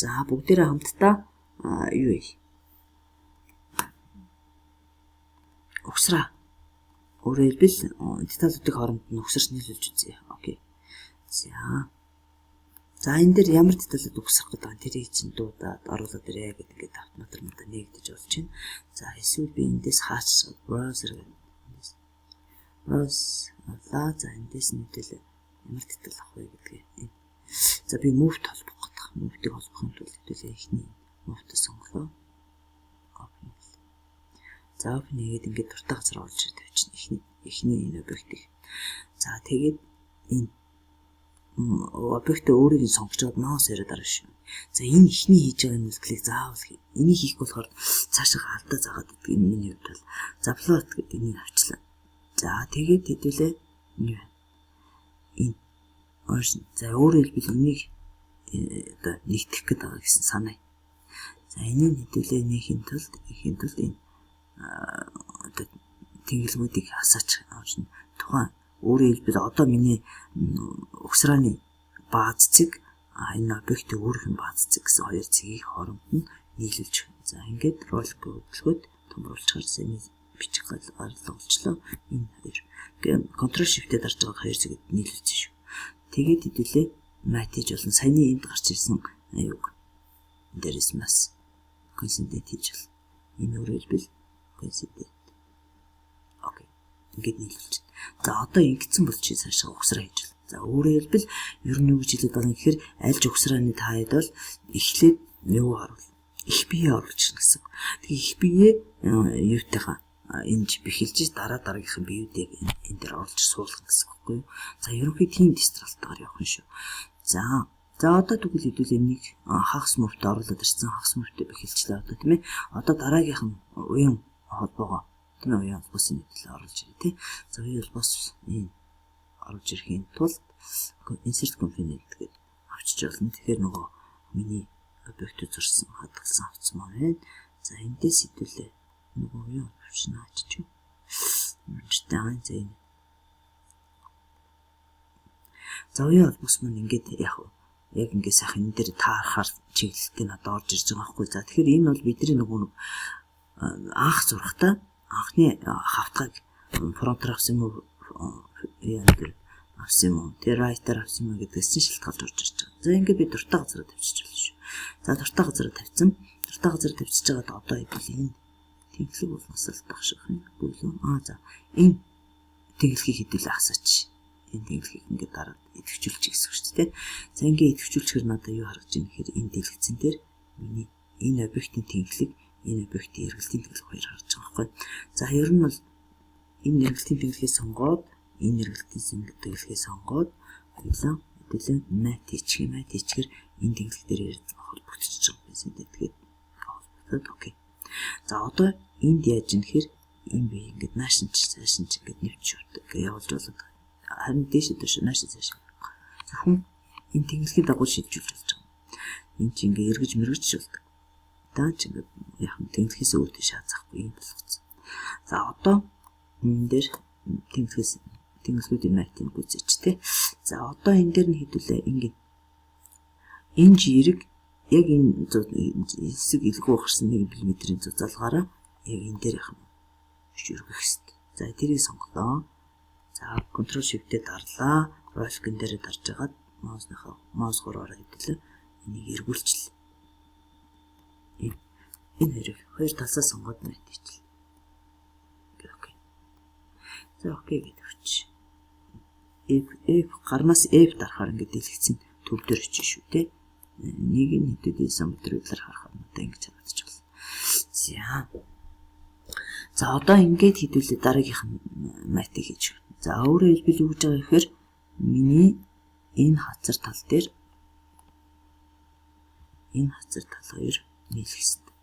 За бүгдээрээ хамтдаа юу вэ? Угсраа. Өөрөөр хэлбэл деталуудын хооронд нь угсарч нийлүүлж үзье. Окей. За энэ дээр ямар деталууд угсрах гэдэг вэ? Тэрийг чинь дуудаад оруулаад ирээ гэдэг ингээд автоматар нэгдэж болж байна. За эсвэл би эндээс хаач browser гэдэг. За эндээс нийлүүлээ. Ямар детал авах вэ гэдгээ. За би move толбох гэдэг. Move-ийг холбохын тулд хэдүүлээ ихний move-т сонголоо. Open. За open хийгээд ингээд дуртай газар оруулж тавьчихна. Ихний энэ объектыг. За тэгээд энэ объект өөрийг нь сонгож аваад маус яриад дараа шүү. За энэ ихний хийж байгаа нөлөөллийг заавал энийг хийх болохоор цаашаа алдаа заагаад гэдэг энэ миний хувьд бол за plot гэдэг энийг авчлаа. За тэгээд хэдүүлээ энэ оршин. За өөрөөр хэлбэл энийг одоо нэгтгэх гэдэг байгаа гэсэн санаа. За энийг хэдүүлээ нэхийн тулд энэ одоо тэнглэмүүдийг хасаач оршин. Тухайн өөрөөр хэлбэл одоо миний угсрааны бааз цэг энэ объектын өөрийнх нь бааз цэг гэсэн хоёр цэгийг хооронд нь нийлүүлж. За ингээд рол хөдөлгөөд томруулчихаар сэний бичих орлуулчлаа. Энэ хоёр контрол шифтэд дарж байгаа хоёр цэгэд нийлүүлсэн шүү. Тэгээд хэдүүлээ матч болон саяны энд гарч ирсэн аюуг дээрээс нас консидент хийж бол энэ өөрөөр хэлбэл консидент. Окей. Ингээд нийлүүлж. За одоо ингэсэн бол чи цаашаа угсраа хийж байна. За өөрөөр хэлбэл ер нь юу гэж хэлээд байгаа юм гэхээр альж угсрааны таад бол эхлээд юу харуул. Их бие оруулж гэсэн. Тэгээ их бие юутайхаа энэ бэхэлж дараагийнхын биеүүдийг энэ дээр оруулж суулгах гэсэн үг байхгүй юу? За ерөнхий тийм дистралтаар явах юм шүү. За одоо тэгвэл хэдүүл энийг хагас мөвт оруулаад ирсэн хагас мөвтөд бэхэлчлээ одоо тийм ээ. Одоо дараагийнх нь уян холбоогоо тийм ээ уян холбоосын нийтлэл оруулж ирээ тий. За уян холбоос энэ оруулж ирэхийн тулд insert component гэдэг авчиж болно. Тэгэхээр нөгөө миний объектыг зурсан хадгалсан авцсан маань байна. За эндээс хэдүүлээ нөгөө юу авчнаа ч юм. Мчтаан зэн. За уян холбоос маань ингээд яг ингээд сайхан энэ дээр таарахаар чиглэлтэй надад орж ирж байгаа байхгүй. За тэгэхээр энэ бол бидний нөгөө анх зурхтаа анхны хавтгыг фронтер авсан юм уу яа гэдэг авсан юм уу тэр райтер авсан юм гэдгээс чинь шалтгаалж орж ирж байгаа. За ингээд би дуртай газараа тавьчих болно шүү. За дуртай газараа тавьсан. Дуртай газараа тавьчихж байгаад одоо хэвэл энэ тэнглэг болноос л тах шиг юм. За энэ тэнглэгийг хэдүүлээ хасаач. Энэ тэнглэгийг ингээд дараа идэвхжүүлчих гэсэн үг шүү дээ. За ингээд идэвхжүүлчихэр надад юу харагдаж байна гэхээр энэ дэлгэцэн дээр миний энэ объектын тэнглэг, энэ объектын эргэлтийн тэнглэг хоёр харагдаж байгаа байхгүй. За ер нь бол энэ эргэлтийн тэнглэгийг сонгоод, энэ эргэлтийн тэнглэгийг сонгоод хоёулаа хэдүүлээ мат хийчихэр энэ тэнглэг дээр холбогдчихж байгаа юм байна. Тэгээд холбогдоод окей. За одоо энд яаж юм гэхээр энэ би ингээд наашин ингээд нэвчүүрдэг явуулж болоод харин дээшээ наашин цааш. Зөвхөн энэ тэнглэгийн дагуу шилжүүлж болж байгаа. Энд чинь ингээд эргэж мэргэж болдог. Даа ч ингээд яг тэнглэхээс өөр тийш хазахгүй юм болгоцсон. За одоо энэ дээр тэнглүүдийн мартын гүзэж тээ. За одоо энэ дээр нь хэдүүлээ ингээд энэ жирэг яг энэ хэсэг илгүү гарсан 1 мм-ийн зузаалгаараа яг энэ дээр яах нь шүргэх хэвээр. За тэрийг сонголоо. За control shift-тэй дарлаа. Roll-ын дээр дарж агаад маус гураараа хэвлээ. Энийг эргүүлчихлээ. Энэ хоёр талсаа сонгоод мэдчихлээ. Окей. За окей гэдэг хүч. F гарнаас F дарахаар ингээд дэлгэцэн төв дээр очиж шүү дээ. Нэг нь хэдүүдийн самтруулаар харахад надад ингэж харагдаж байна. За одоо ингээд хэдүүлээ дараагийнх нь матыг хийж. За өөрөөр хэлбэл юу гэж байгаа гэхээр миний энэ хазар тал дээр энэ хазар тал хоёр нийлэх ёстой.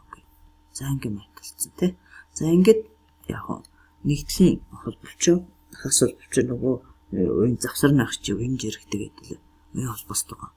Окей. За ингээд мат болсон тий. За ингээд яг нэгдлийн холбовчоо хас холбовчоо нөгөө энэ завсар нах чи энэ жирэгтэй гэдэг л холбоостойгоо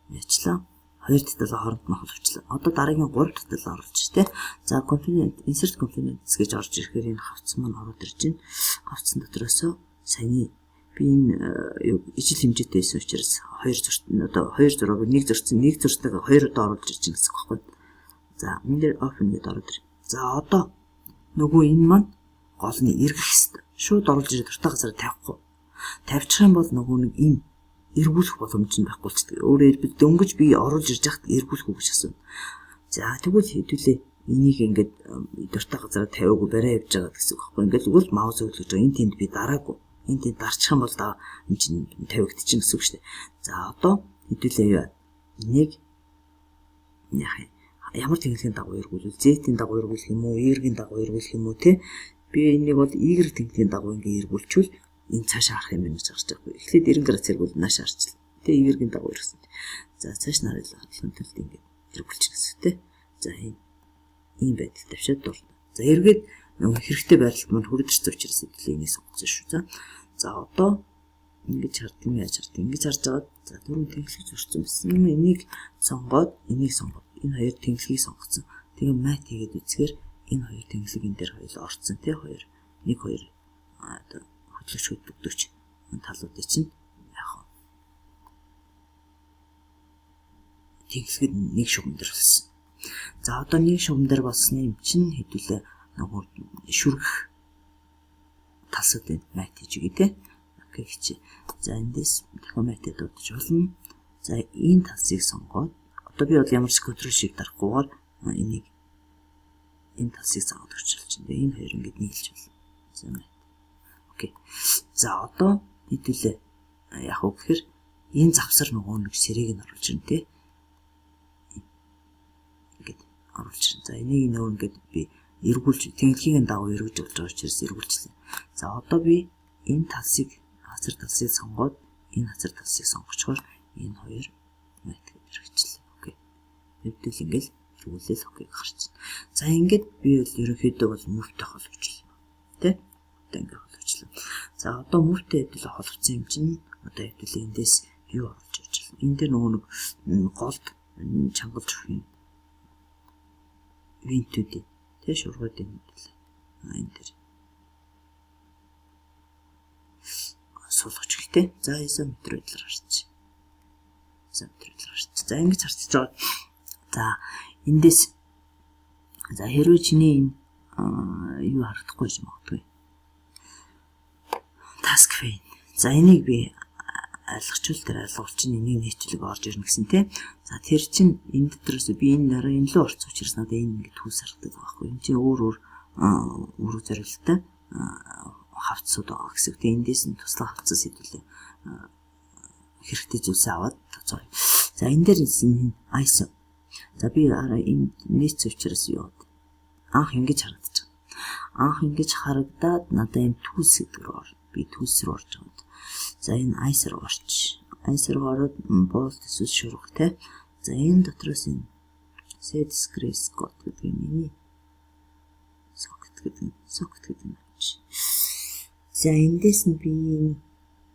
яачлаа. Хоёр детал хооронд нь холбочлаа. Одоо дараагийн 3 детал оруулж штэ. За component insert components гэж орж ирэхээр энэ хавц маань ороод ирж байна. Хавцсан дотроос саяны би энэ ижил хэмжээтэй байсан учраас хоёр зураг нэг зурцтайгаа хоёр удаа оруулж ирж байгаа гэсэн үг байхгүй. За энэ дээр open гэдээ ороод ир. За одоо нөгөө энэ маань голны эргэх хэвээр шууд оруулж ирээд дуртай газараа тавихгүй. Тавьчих юм бол нөгөө нэг энэ эргүүлэх боломж нь байхгүй болчихдог. Өөрөөр хэлбэл дөнгөж би оруулж ирж хахад эргүүлэх үү гэж асуув. За тэгвэл хэдүүлээ энийг ингээд дуртай газараа тавиагүй барай явж байгаа гэсэн үг байхгүй. Ингээд тэгвэл маус өглөж байгаа. Энэ тэнд би дараагүй. Энэ тэнд дарчих юм бол энэ чинь тавигдчихна гэсэн үг шүү дээ. За одоо хэдүүлээ энийг ямар тэнхлийн дагуу эргүүлвэл Z-ийн дагуу эргүүлэх юм уу, Y-ийн дагуу эргүүлэх юм уу те. Би энийг бол Y тэнхлийн дагуу ингээд эргүүлчихвэл энэ цаашаа харах юм гэж гарч байгаа. Эхлээд 90 градус эргүүл нааш харчихлаа. Тэ Y-ийн дагуу эргэсэн. За цааш нарыг хаалган төлд ингээд эргүүлчих гэсэн тэ. За ийм байдал тавьшаад дурна. За эргээд нөгөө хэрэгтэй байдалд мань хүрдэрч учраас хэдүүлээ энийг сонгосон шүү. За одоо ингэж хардсан яаж хардсан ингэж харж байгаа. За дөрөв тэнхлэг зурсан байсан. Энийг сонгоод энэ хоёр тэнхлэгийг сонгоцсон. Тэгээ мат хийгээд үзэхээр энэ хоёр тэнхлэг энэ дээр хоёул орцсон тий хоёр. Нэг хоёр одоо хөдлөж хөдөлгдөж талуудыг чинь яг тэнхлэгэд нэг шугам дээр болсон. За одоо нэг шугам дээр болсны юм чинь хэдүүлээ нөгөө шүргэх талсууд мат хийж үгүй тий. Окей чи. За эндээс дахин матыг дуудаж болно. За энэ талсыг сонгоод одоо би бол ямар ч контрол шиг дарахгүйгээр энийг энэ талсыг сонгоод орчуулж байна. Энэ хоёр ингэж нийлж байна. За мат. Окей. За одоо хэдүүлээ яг уу гэхээр энэ завсар нөгөө нэг сэрийг нь оруулж ирнэ тий. Ингээд оруулж ирнэ. За энийг нөгөө ингээд би эргүүлж тэнхлэгийн дагуу эргэж болж байгаа учраас эргүүлчихлээ. За одоо би энэ талсыг хазар талсыг сонгоод энэ хазар талсыг сонгочхоор энэ хоёр мат гэж хэрэгжлээ. Окей. Хэвдэл ингээл эргүүлэл окей гарч. За ингээд би бол ерөнхийдөө бол мөвтэй холбочлоо. Тэ? Одоо ингээд холбочлоо. За одоо мөвтэй хэвдэл холбоцсон юм чинь одоо хэвдэл эндээс юу оруулж ирж байна. Энд дээр нөгөө нэг голд чангалж өгөх юм. Винтүүдийн тэ шургуудын хэвдэл. Энэ дээр суулгач гэлтэй. За изометр байдлаар гарч. За ингэж харцж байгаа. За эндээс за хэрвээ чиний юу харагдахгүй юм магадгүй. Task pane. За энийг би ойлгочвол тэр ойлгол чинь энийг нийтлэг орж ирнэ гэсэн тийм. За тэр чинь энэ дотроос би энэ нараа энэ лөө орцсон учраас надад энэ ингэ түүс харагдаад байгаа байхгүй. Энэ чинь өөр зорилттой хавцсууд байгаа гэсэн. Тэгээ эндээс нь туслах хавцас хэдүүлээ хэрэгтэй зүйлсээ аваад тооцоо. За энэ дээр ISO. За би энэ нийц учраас юу анх ингэж харагдаж байгаа. Анх ингэж харагдаад надад энэ түүс гэдэг рүү би түүс рүү орж байгаа. За энэ ISO руу орч. ISO руу ороод болт эсвэл шурах те. За энэ дотроос энэ set scratch code гэдэг нь socket гэдэг нь. За эндээс нь би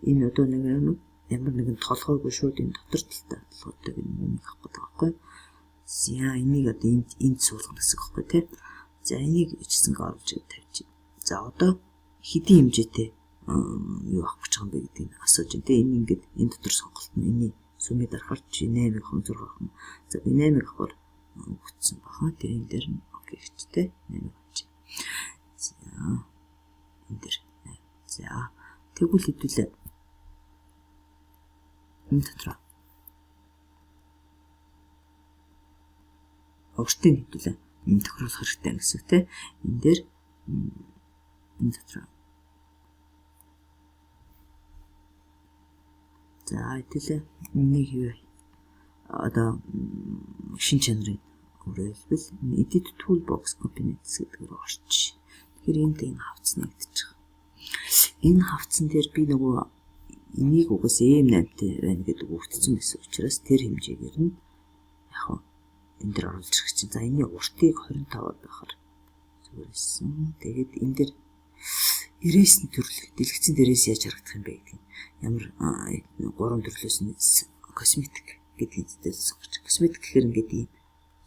энэ одоо нэг ямар нэгэн толгойгүй шууд энэ дотор талтай толгойтой юм авах гэдэг байхгүй. За энийг одоо энд суулгах гэсэн үг байхгүй тий. За энийг ичсэн оруулж тавьчих. За одоо хэдийн хэмжээтэй юу авах гэж байгаа юм бэ гэдгийг асууж байна тий. Энэ ингээд энэ дотор сонголт нь эний сүмээ дарахаар чи 8-ыг 6 авах юм. За би 8-ыг авахаар өгсөн баха. Тэр энэ дээр нь окей гэжтэй 8-ыг авчих. За энэ дээр за тэгвэл хэдүүлээ энэ дотор өөртөө хэдүүлээ энэ тохируулах хэрэгтэй гэсэн үг те. Энэ дээр энэ дотор за хэдүүлээ нэг юу одоо шин чанарын өөрөлдвөл edit toolbox components гэдэг рүү орчих. Тэгэхээр энэ хавц нэгдэж байгаа. Энэ хавцсан дээр би нөгөө энийг угаас M8-тэй байна гэдэг өгдсөн байсан учраас тэр хэмжээгээр нь яг энэ дээр оруулж ирэх чинь. За энэ уртыг 25-аар байхаар зүгээрсэн. Тэгээд энэ дээр эрээс нь төрлөх дэлгэцэн дээрээс яаж харагдах юм бэ гэдэг. Ямар 3 төрлөөс нь косметик гэдгийг сонгож. Косметик гэхээр ингээд ийм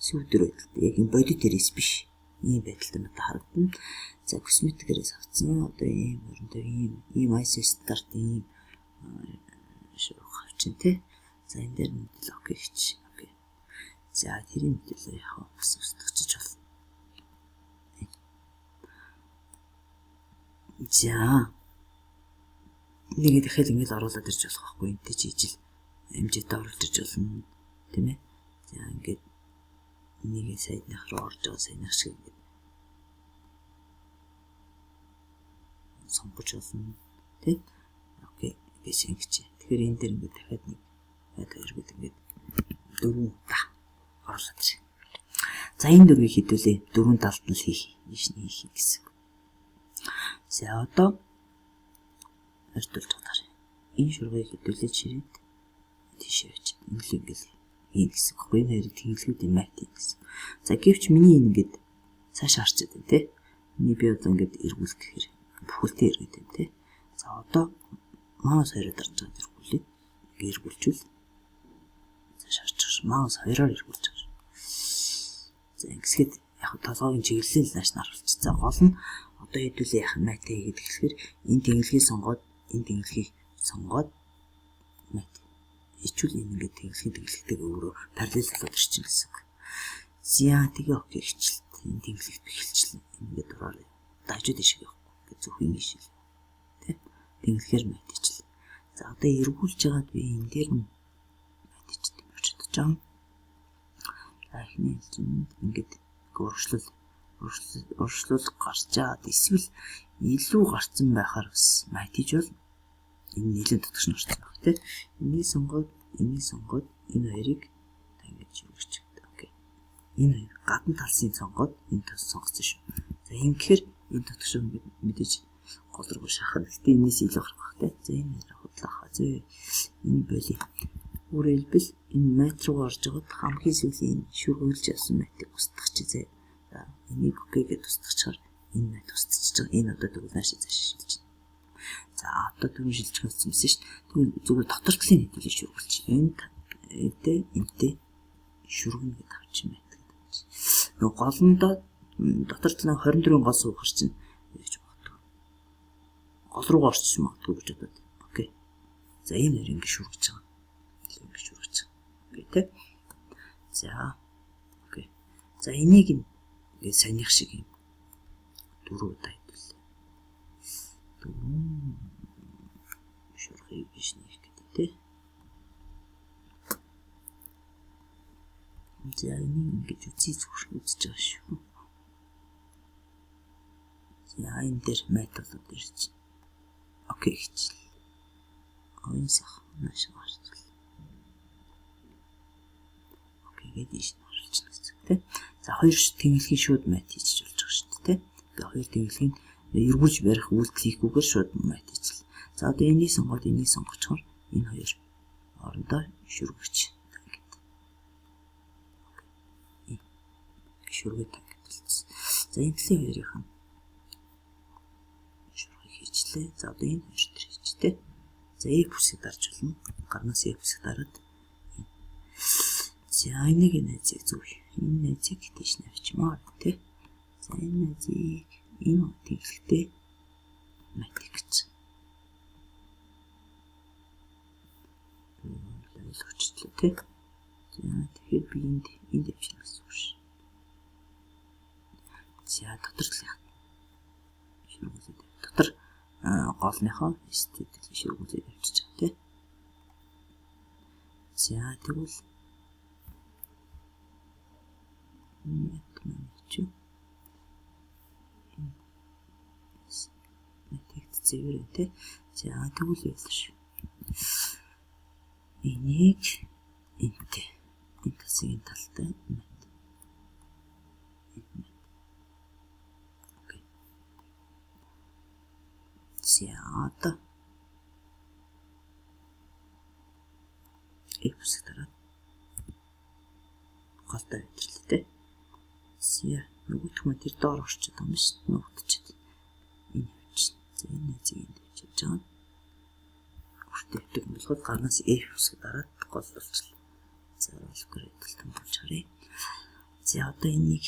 сүйдэр байдалтай яг энэ бодит дээрээс биш. Ийм байдалтай надад харагдана. За косметикээрээс авцсан. Одоо ийм ISO стандарт ийм шургах авчин тий. За энэ дээр мэдээлэл окей гэж. Окей. За тэрийн мэдээлэл яг бас устгachж болно. За нэг дахиад ингэж оруулаад ирж болох байхгүй энэ чи ижил хэмжээтэй оруулж ирж болно тийм ээ. За ингээд нэг сайднах руу орж байгаа сайднах шиг ингээд сонгож болно тийм. Окей гэж ингэж. Тэгэхээр энэ дээр ингээд дахиад нэг хэрэгэл ингээд 4 удаа оруулаад ирж. За энэ дөрвийг хэдүүлээ 4 талд нь хийх гэсэн. За одоо ойртуулж байгаа. Энэ шургыг хэдүүлээ чирээд тийшээ очиж ингээд ийм гэсэн. Баггүй энэ хоёрын тэнглэгүүдийн мат юм гэсэн. За гэвч миний энэ ингээд цааш харчаад байна те. Миний би одоо ингээд эргүүлэх гэхээр бүхэлдээ эргээд байна те. За одоо маус хоёроор дарж байгаа эргүүлээ. Ингээд эргүүлчихвэл цааш харчих. Маус хоёроор эргүүлж байгаа. За ингэсгэд яг толгойн чиглэлийг нааш наруулчих. За гол нь одоо хэдүүлээ яах мат хийгээд эхлэхээр энэ тэнглэгийг сонгоод энэ тэнглэгийг сонгоод мат ичүүл энэ ингээд тэнглэхтэй өөрөө параллел болоод ирчихсэн гэсэн. За тэгээ окей хичлээ. Энэ тэнглэгт эхэлчихлээ. Ингээд ороо дажууд ишиг явахгүй. Ингээд зөвхөн ишиг. Тэ? Тэнглэхээр мат ичлээ. За одоо эргүүлж байгаад би энэ дээр мат ичдэг юм бодож байгаа. За эхний хэлцээнд ингээд урагшлуулах гарчаад эсвэл илүү гарцсан байхаар бас мат ич бол энэ нийлэн дотгош нь орсон баг тийм. Энийг сонгоод энэ хоёрыг та ингэж юугч. Окей. Энэ хоёр гадна талсыг сонгоод энэ тас сонгосон шүү. За ингэхээр энэ дотгош ингээд мэдээж гол руу шахах. Гэтэ энэс илүү гарах баг тийм. За энэ хоёр худлах. За энэ боли. Өөрөөр хэлбэл энэ мат руу орж байгаад хамгийн сүүлийн шүргүүлж явсан матыг устгах чи зэ. За энийг окей гэдээ устгахчаар энэ мат устчихж байгаа. Энэ одоо тэгвэл цааш шилжиж. За одоо түрүү шилжих болсон байсан шүү дээ. Тэгвэл зүгээр дотор талын хэдүүлээ шүргүүлж. Энтэй шүргэнэ гэдээ авчих юм байна. Нөгөө голондоо дотор талын 24-ийн гол суух чинь гэж боддог. Гол руу орчих магадгүй гэж бодод. Окей. За энэ нэр ингэ шүргэж байгаа. Ингэ шүргэж байгаа. Окей тэ. За окей. За энийг ингэ саяных шиг юм 4 удаа хэдүүлээ. Шурхыг биш нэх гэдэг тий. За ингэж үзий зүгш үзэж байгаа шүү. За энэ дээр метод ирж. Окей хичлээ. Ойнсах нааш гарчвал. Окей гэдэж оруулж гэсэн тий. За хоёр тэнглэгийн шууд мат хийж болж байгаа шүү дээ тий. Тэгээ хоёр тэнглэгийн эргүүлж барих үйлдэлийгүйгээр шууд мат хийчихлээ. За одоо энийг сонгоод энийг сонгочихоор энэ хоёр орондоо шүргэж гэдэг. Шүргээ тагталцсан. За энэ талын хоёрын шүргээ хийчлээ. За одоо энэ хоёр төр хийчтэй. За F-үсийг дарж болно. Гарнаас F-үсийг дараад. За энийг найзыг зөв. Энэ найзыг тийш навчмаар тий. За энэ найзыг энэ тэлхтэй матикч. Логчлээ тий. За тэгэхээр би энд явчихна гэсэн үг ш. За дотор талын шүргүүлээд дотор голныхоо эстетик шүргүүлээд явчих чам тий. За тэгвэл математик зэвэр тий. За тэгвэл яасан шүү. Энийг энтэй энэ тасгийн талтай мат. Окей. За одоо F-с дараа голтой хэвчлээ тий. За нөгөөх нь тэр доор орчод байгаа юм шүү. Нуугдчихад. Энэ явчихна. За энэ зэгийн тавьчихж байгаа. Хүртээдэг болоход гарнаас F-с дараад гол болчихлоо. За олгоритм болж харъя. За одоо энийг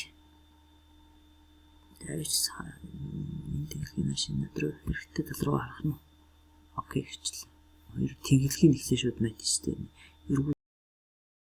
тавьж энэ тэнглэгийн машин руу хэрэгтэй тал руу харах нь. Окей хэвчлээ. Хоёр тэнглэгийн нэгсэн шууд мат шүү дээ.